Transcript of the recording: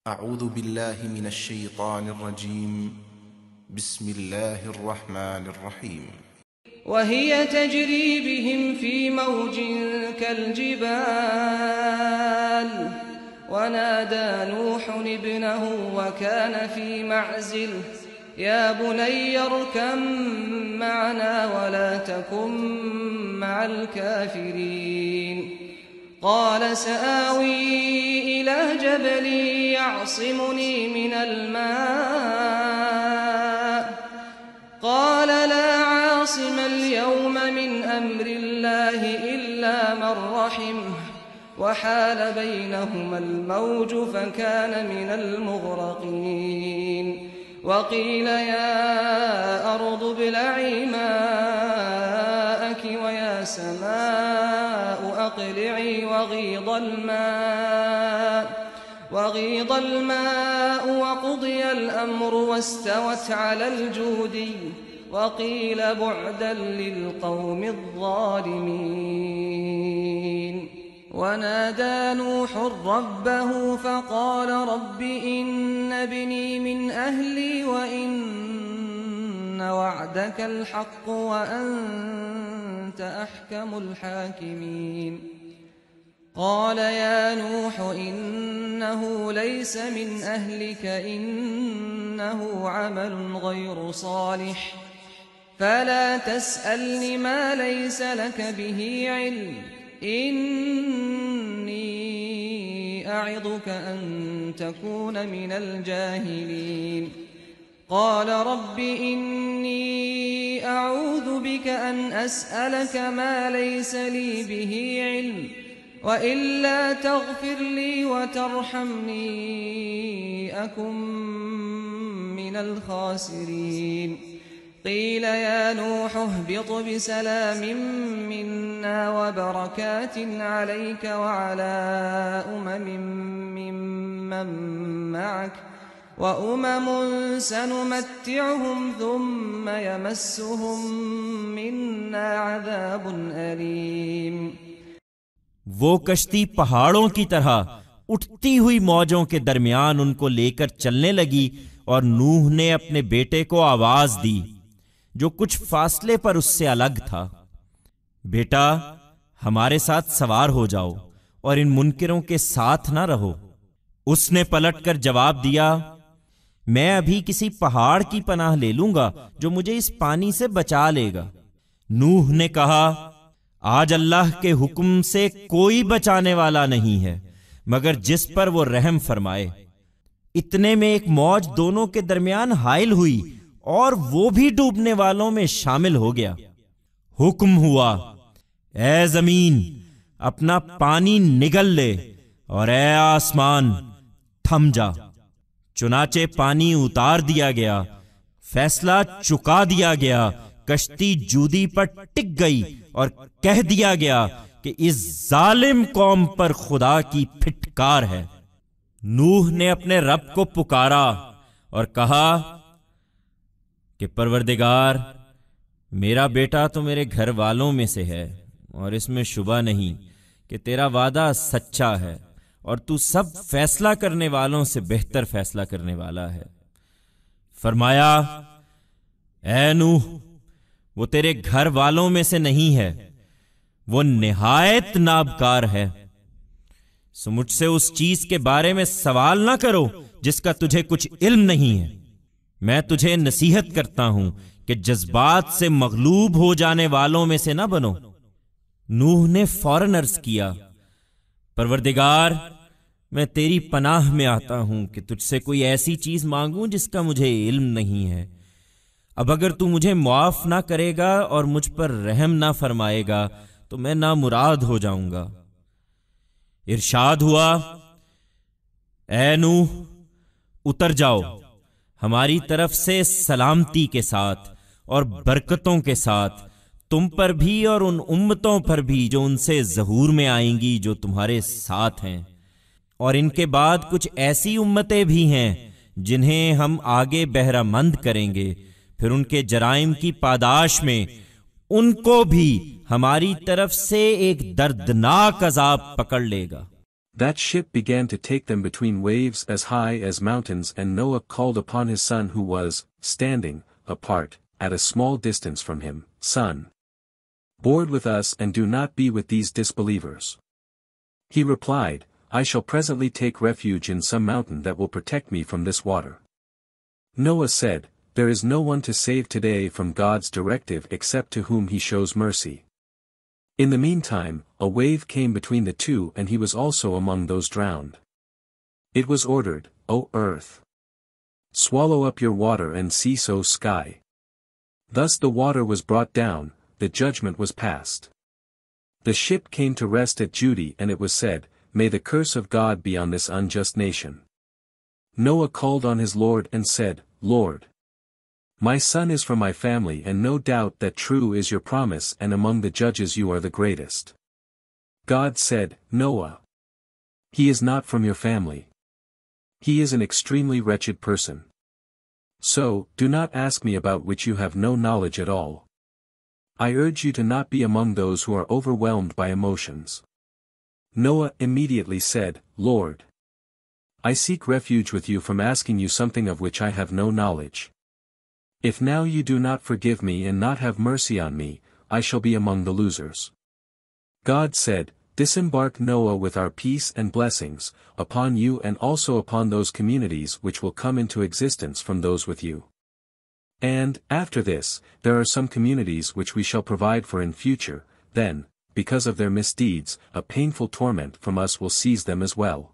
أعوذ بالله من الشيطان الرجيم. بسم الله الرحمن الرحيم. وهي تجري بهم في موج كالجبال ونادى نوح ابنه وكان في معزل يا بني اركب معنا ولا تكن مع الكافرين قال سآوي إلى جبل يعصمني من الماء قال لا عاصم اليوم من أمر الله إلا من رحمه وحال بينهما الموج فكان من المغرقين وقيل يا أرض ابلعي ماءك ويا سماء أقلعي وغيض الماء وقضي الأمر واستوت على الجودي وقيل بعدا للقوم الظالمين ونادى نوح ربه فقال رب إن ابني من أهلي وإن وعدك الحق وأنت أحكم الحاكمين قال يا نوح إنه ليس من أهلك إنه عمل غير صالح فلا تسألني ما ليس لك به علم إني أعظك أن تكون من الجاهلين قال رب إني أعوذ بك أن أسألك ما ليس لي به علم وإلا تغفر لي وترحمني أكن من الخاسرين قيل يا نوح اهبط بسلام منا وبركات عليك وعلى ممن معك وأمم سنمتعهم ثم يمسهم منا عذاب أليم وہ کشتی پہاڑوں کی طرح اٹھتی ہوئی موجوں کے درمیان ان کو لے کر چلنے لگی اور نوح نے اپنے بیٹے کو آواز دی جو کچھ فاصلے پر اس سے الگ تھا، بیٹا ہمارے ساتھ سوار ہو جاؤ اور ان منکروں کے ساتھ نہ رہو۔ اس نے پلٹ کر جواب دیا، میں ابھی کسی پہاڑ کی پناہ لے لوں گا جو مجھے اس پانی سے بچا لے گا۔ نوح نے کہا، آج اللہ کے حکم سے کوئی بچانے والا نہیں ہے مگر جس پر وہ رحم فرمائے۔ اتنے میں ایک موج دونوں کے درمیان حائل ہوئی اور وہ بھی ڈوبنے والوں میں شامل ہو گیا۔ حکم ہوا، اے زمین اپنا پانی نگل لے اور اے آسمان تھم جا۔ چنانچہ پانی اتار دیا گیا، فیصلہ چکا دیا گیا، کشتی جودی پر ٹک گئی اور کہہ دیا گیا کہ اس ظالم قوم پر خدا کی پھٹکار ہے۔ نوح نے اپنے رب کو پکارا اور کہا کہ پروردگار، میرا بیٹا تو میرے گھر والوں میں سے ہے اور اس میں شبہ نہیں کہ تیرا وعدہ سچا ہے اور تو سب فیصلہ کرنے والوں سے بہتر فیصلہ کرنے والا ہے۔ فرمایا، اے نوح، وہ تیرے گھر والوں میں سے نہیں ہے، وہ نہایت نابکار ہے، سو مجھ سے اس چیز کے بارے میں سوال نہ کرو جس کا تجھے کچھ علم نہیں ہے۔ میں تجھے نصیحت کرتا ہوں کہ جذبات سے مغلوب ہو جانے والوں میں سے نہ بنو۔ نوح نے فوراً عرض کیا، پروردگار، میں تیری پناہ میں آتا ہوں کہ تجھ سے کوئی ایسی چیز مانگوں جس کا مجھے علم نہیں ہے۔ اب اگر تو مجھے معاف نہ کرے گا اور مجھ پر رحم نہ فرمائے گا تو میں نامراد ہو جاؤں گا۔ ارشاد ہوا، اے نوح اتر جاؤ ہماری طرف سے سلامتی کے ساتھ اور برکتوں کے ساتھ، تم پر بھی اور ان امتوں پر بھی جو ان سے ظہور میں آئیں گی جو تمہارے ساتھ ہیں، اور ان کے بعد کچھ ایسی امتیں بھی ہیں جنہیں ہم آگے بہرہ مند کریں گے، پھر ان کے جرائم کی پاداش میں ان کو بھی ہماری طرف سے ایک دردناک عذاب پکڑ لے گا۔ That ship began to take them between waves as high as mountains, and Noah called upon his son who was, standing, apart, at a small distance from him, Son, board with us and do not be with these disbelievers. He replied, I shall presently take refuge in some mountain that will protect me from this water. Noah said, There is no one to save today from God's directive except to whom he shows mercy. In the meantime, a wave came between the two and he was also among those drowned. It was ordered, O earth, swallow up your water, and cease, O sky. Thus the water was brought down, the judgment was passed. The ship came to rest at Judi, and it was said, May the curse of God be on this unjust nation. Noah called on his Lord and said, Lord, my son is from my family, and no doubt that true is your promise, and among the judges you are the greatest. God said, Noah, he is not from your family. He is an extremely wretched person. So, do not ask me about which you have no knowledge at all. I urge you to not be among those who are overwhelmed by emotions. Noah immediately said, Lord, I seek refuge with you from asking you something of which I have no knowledge. If now you do not forgive me and not have mercy on me, I shall be among the losers. God said, Disembark Noah with our peace and blessings, upon you and also upon those communities which will come into existence from those with you. And, after this, there are some communities which we shall provide for in future, then, because of their misdeeds, a painful torment from us will seize them as well.